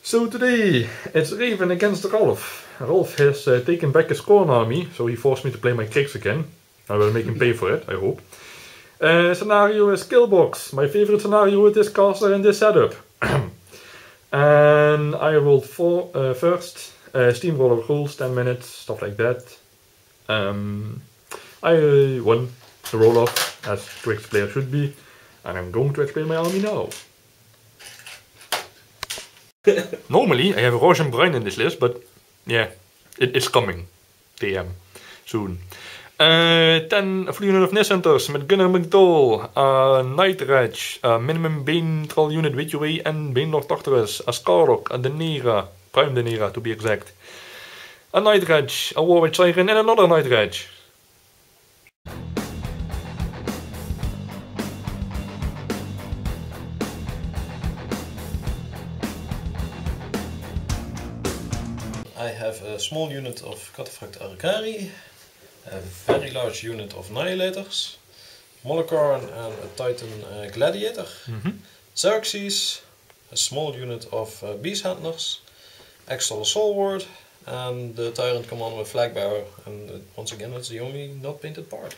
So today it's Raven against Rolf. Rolf has taken back his Skorne army, so he forced me to play my Cryx again. I will make him pay for it, I hope. Scenario is Killbox, my favorite scenario with this caster and this setup. And I rolled first, Steamroller rules, 10 minutes, stuff like that. I won the roll-off, as Cryx player should be, and I'm going to explain my army now. Normally I have Roche and Bruin in this list, but yeah, it's coming. TM. Soon. 10 full unit of Nest Hunters met Gunner McDowell, Night Rage, minimum Bane Troll unit with UA and Bane Lord Tartarus, a Skarrock, a Deneghra, Prime Deneghra to be exact, a Night Rage, a War Witch Siren and another Night Rage. I have a small unit of Cataphract Arcari, a very large unit of Annihilators, Molocorn and a Titan Gladiator, Xerxes, a small unit of Beast Handlers, Extol Soulward, and the Tyrant Commander with Flagbearer, and once again it's the only not painted part.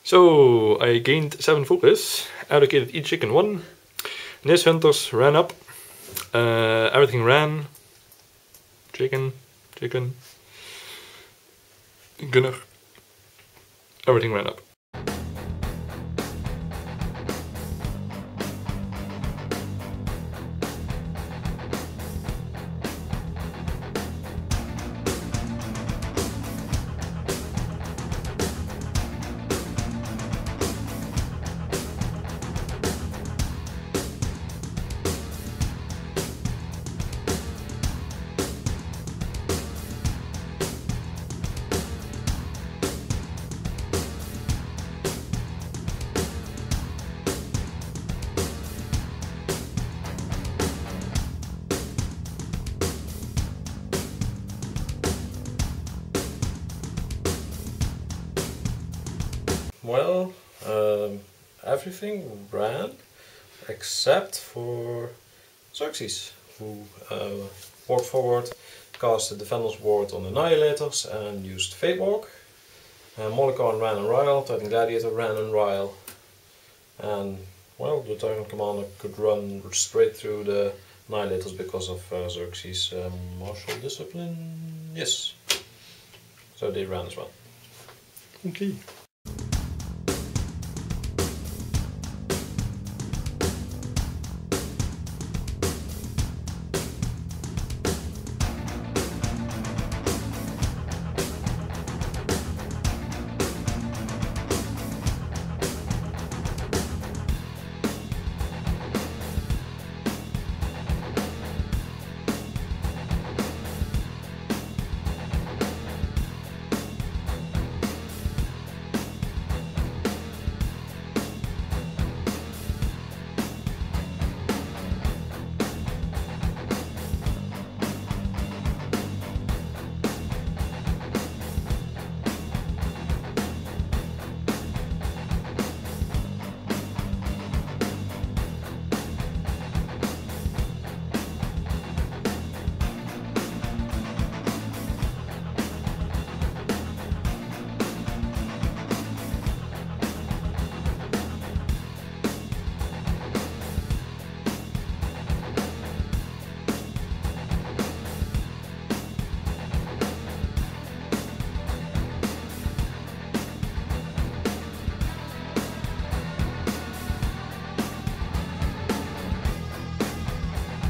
So I gained 7 focus, allocated each chicken 1, Nest Hunters ran up, everything ran, chicken, Gunner, everything ran up. Well, everything ran except for Xerxes, who walked forward, cast the Defender's Ward on Annihilators and used Fate Walk. Molocorn ran and Rile, Titan Gladiator ran and Rile, and well, the Tyrant Commander could run straight through the Annihilators because of Xerxes' martial discipline. Yes, so they ran as well. Okay.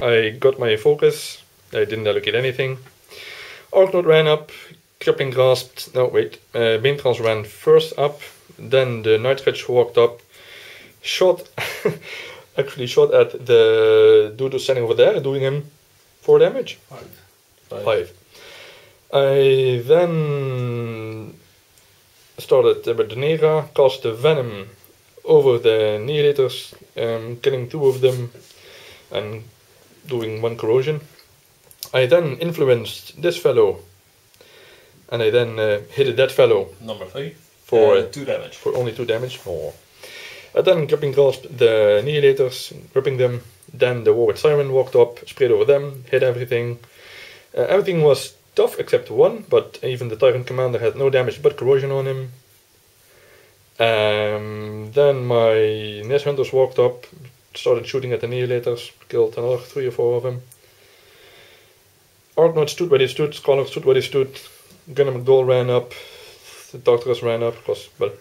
I got my focus, I didn't allocate anything. Orknot ran up, Crippling Grasp, no wait, Bane Trolls ran first up, then the Night Sketch walked up, shot at the dude who's standing over there, doing him 4 damage. 5. I then started with Deneghra, cast the Venom over the Annihilators, killing 2 of them and doing 1 corrosion. I then influenced this fellow, and I then hit that fellow. Number 3. For 2 damage. For only 2 damage. Oh. I then gripping grasped the Annihilators, gripping them. Then the War with Siren walked up, sprayed over them, hit everything. Everything was tough except 1, but even the Tyrant Commander had no damage but corrosion on him. Then my Nest Hunters walked up, started shooting at the Annihilators, killed another 3 or 4 of them. Arknoid stood where he stood, Scholar stood where he stood, Gunnar McDowell ran up, the Doctorus ran up, because, well,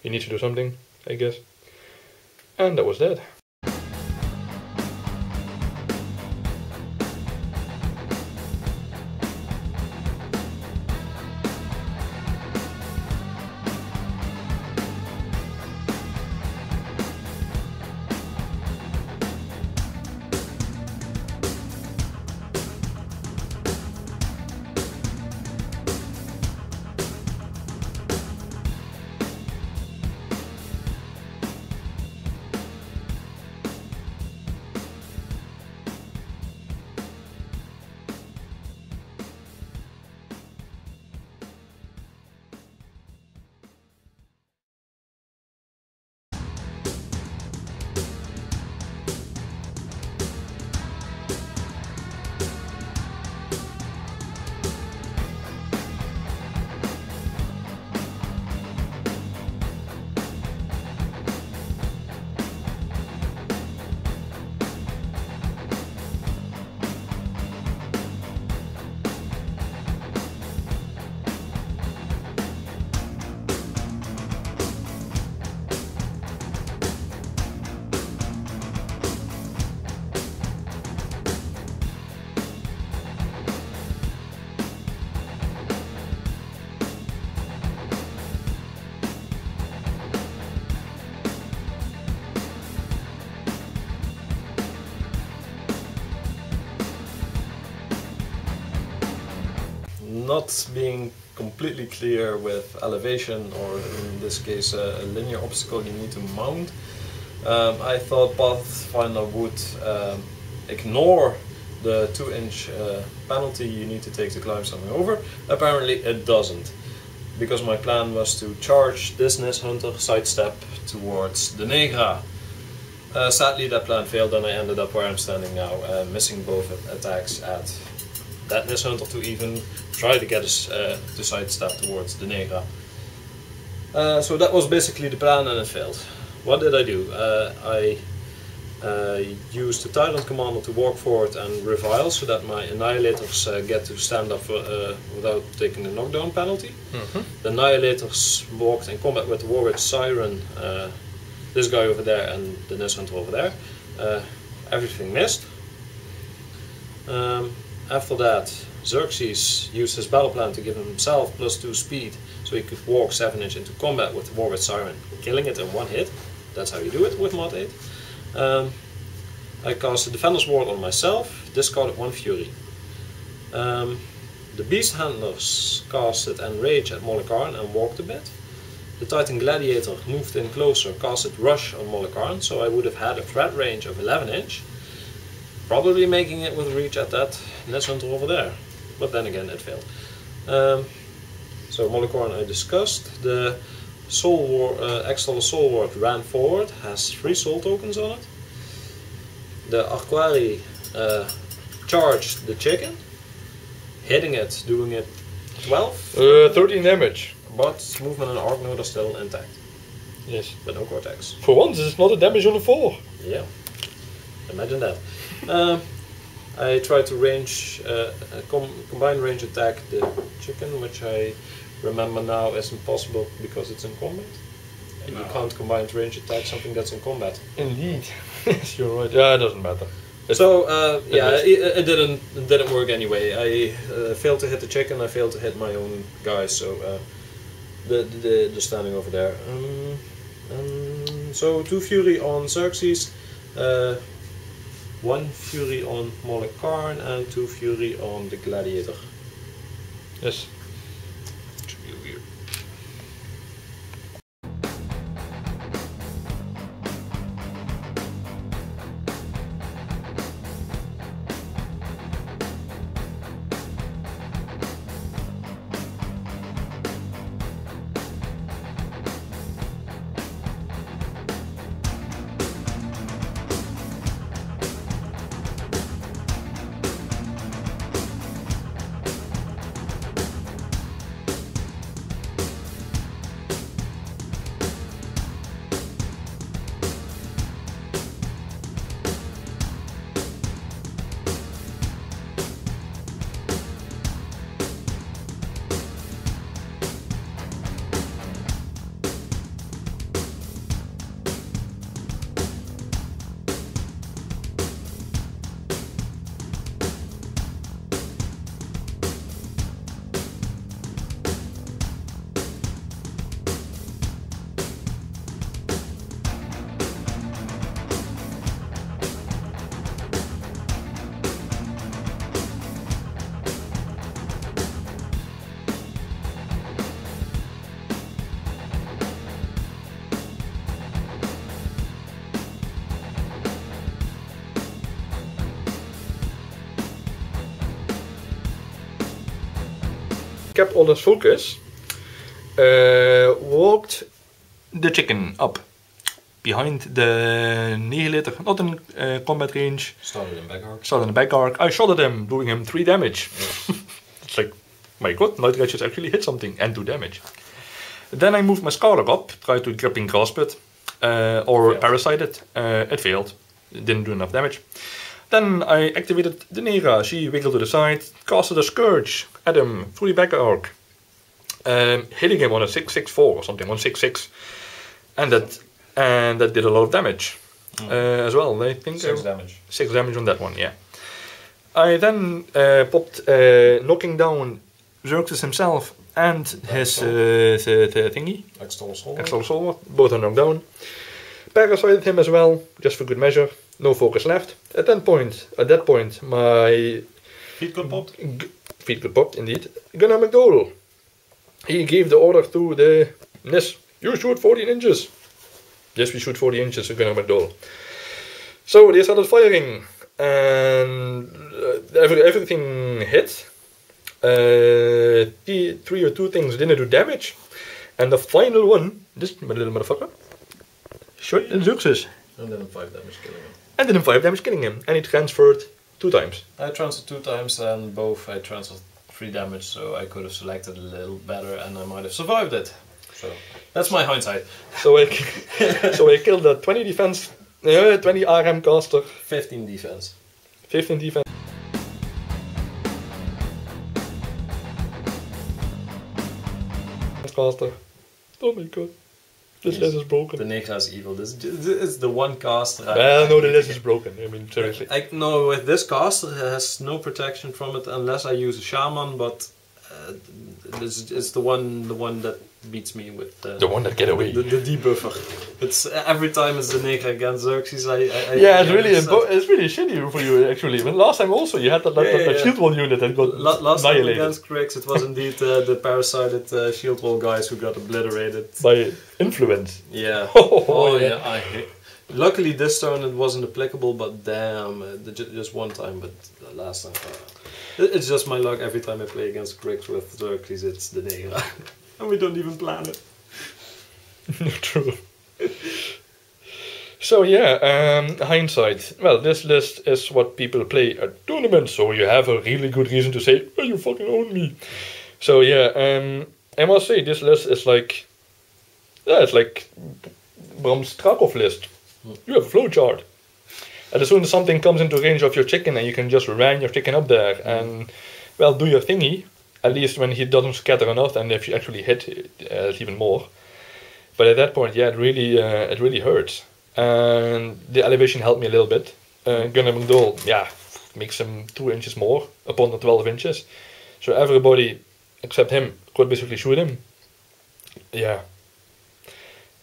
he needs to do something, I guess. And that was that. Not being completely clear with elevation, or in this case a linear obstacle you need to mount, I thought Pathfinder would ignore the 2-inch penalty you need to take to climb something over. Apparently it doesn't, because my plan was to charge this Nest Hunter, sidestep towards Deneghra. Sadly that plan failed and I ended up where I'm standing now, missing both attacks at that Nest Hunter to even try to get us to sidestep towards Deneghra. So that was basically the plan and it failed. What did I do? I used the Tyrant Commander to walk forward and revile so that my Annihilators get to stand up without taking the knockdown penalty. The Annihilators walked in combat with the War with Siren, this guy over there and the Nest Hunter over there. Everything missed. After that, Xerxes used his battle plan to give himself +2 speed so he could walk 7-inch into combat with the War with Siren, killing it in 1 hit. That's how you do it with mod 8. I cast the Defender's Ward on myself, discarded 1 Fury. The Beast Handlers casted Enrage at Molokarn and walked a bit. The Titan Gladiator moved in closer, casted Rush on Molokarn, so I would have had a threat range of 11-inch. Probably making it with reach at that Nest Hunter over there, but then again it failed. So Molokarn I discussed. The Soul Ward, External Soul Ward ran forward, has 3 soul tokens on it. The Aquari charged the chicken, hitting it, doing it 12? 13 damage. But movement and arc node are still intact. Yes. But no cortex. For once it's not a damage on the 4. Yeah. Imagine that. I tried to range, combine range attack the chicken, which I remember now is impossible because it's in combat. No. You can't combine range attack something that's in combat. Indeed. Yes, you're right. Yeah, it doesn't matter. So yeah, it didn't work anyway. I failed to hit the chicken. I failed to hit my own guys. So the standing over there. So 2 fury on Xerxes, 1 fury on Karn, and 2 fury on the gladiator. Yes. Should be weird. Kept all his focus, walked the chicken up behind the Annihilator, not in combat range. Started in back arc. Started in the back arc. I shot at him, doing him 3 damage. Yeah. It's like, my god, Night Righteous actually hit something and do damage. Then I moved my Scholar up, tried to gripping grasp it, or failed. parasite it. It failed. It didn't do enough damage. Then I activated Deneghra. She wiggled to the side, casted a Scourge at him through the back arc, hitting him on a 6-6-4 or something, 1-6-6, and that did a lot of damage as well. I think 6 damage. 6 damage on that one, yeah. I then popped knocking down Xerxes himself and his thingy, Extol Soul, both are knocked down. Parasited him as well, just for good measure. No focus left. At that point, my feet got popped. Feet got popped, indeed. Gunnar McDowell. He gave the order to the NIS. You shoot 14 inches. Yes, we shoot 40 inches at Gunnar McDowell. So they started firing, and everything hit. The 3 or 2 things didn't do damage, and the final one, this little motherfucker, shot Xerxes. And then 5 damage killing him. And then 5 damage killing him, and he transferred 2 times. I transferred 2 times, and both I transferred 3 damage, so I could have selected a little better, and I might have survived it. So that's my hindsight. So I killed that 20 defense, 20 RM caster, 15 defense. 15 defense. Caster. Oh my god. This list is broken. Deneghra is evil. This is the one caster. Well, no, the list is broken. I mean, seriously. No, with this caster, it has no protection from it unless I use a shaman. But it's the one that beats me with the one that get away. The debuffer. It's every time it's Deneghra against Xerxes. Yeah, it's really shitty for you actually. But last time also you had that shield wall unit that got last time annihilated. against Cryx, it was indeed the parasited shield wall guys who got obliterated by influence. Yeah. Yeah. I hate. Luckily this turn it wasn't applicable, but damn, just one time. But the last time, it's just my luck. Every time I play against Cryx with Xerxes, it's Deneghra. And we don't even plan it. True. So yeah, hindsight. Well, this list is what people play at tournaments, so you have a really good reason to say, "Oh, you fucking own me." So yeah, I must say this list is like, it's like Bram's Krakow list. You have a flowchart, and as soon as something comes into range of your chicken, and you can just ram your chicken up there and, well, do your thingy. At least when he doesn't scatter enough, and if you actually hit, it's even more. But at that point, yeah, it really hurts. And the elevation helped me a little bit. Gunnar McDowell, yeah, makes him 2 inches more upon the 12 inches. So everybody except him could basically shoot him. Yeah.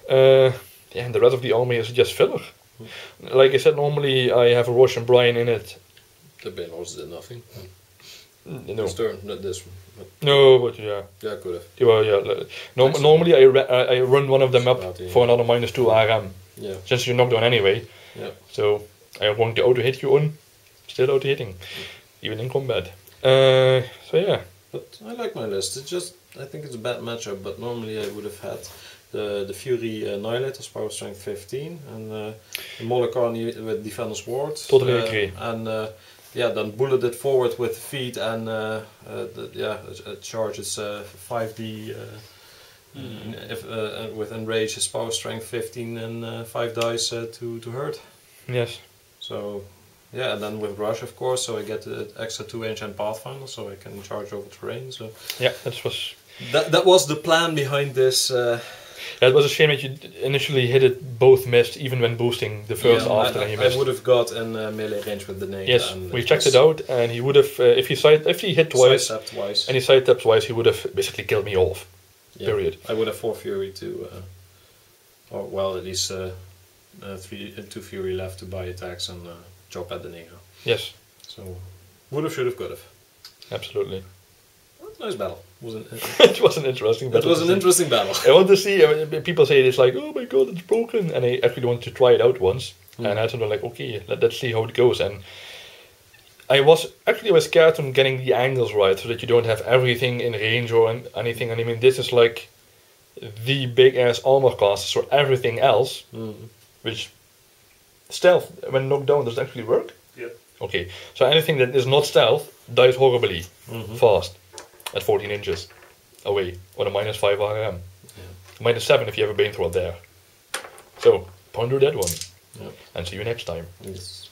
Yeah, and the rest of the army is just filler. Like I said, normally I have a Russian Brian in it. The Baylors did nothing. No. This turn, not this one. But No, but yeah. yeah, could have. Well, yeah. Normally I run one of them up for another -2 RM. Yeah. Since you're knocked down anyway. Yeah. So I want to auto hit you on. Still auto hitting. Even in combat. So yeah. But I like my list. It's just, I think it's a bad matchup, but normally I would have had the Fury Annihilators, power strength 15, and the Molochani with Defender's Ward. Totally agree. And yeah, then bullet it forward with feet, and a charge is 5d. With Enrage, his power strength 15 and 5 dice to hurt. Yes. So yeah, and then with Rush, of course, so I get the extra 2 inch and Pathfinder, so I can charge over terrain. So yeah, that was the plan behind this. Yeah, it was a shame that you initially hit it both missed, even when boosting the first after, and you missed. I would have got in melee range with the Deneghra. Yes, we checked it out, and he would have if he hit twice, and he sidestepped twice, he would have basically killed me off. Yeah, period. I would have 4 Fury to, or well, at least 2 Fury left to buy attacks and chop at the Deneghra. Yes. So would have, should have, could have. Absolutely. Nice battle. It was an interesting battle. It was an interesting battle. I want to see. I mean, people say it's like, oh my god, it's broken, and I actually wanted to try it out once, and I told them like, okay, let's see how it goes. And I was scared on getting the angles right, so that you don't have everything in range or anything. And I mean, this is like the big ass armor caster, so everything else, which stealth when knocked down does actually work. Yeah. Okay, so anything that is not stealth dies horribly fast at 14 inches away on a -5 RM. Yeah. -7 if you have a Bane Thrower there. So ponder that one. Yeah. And see you next time. Yes.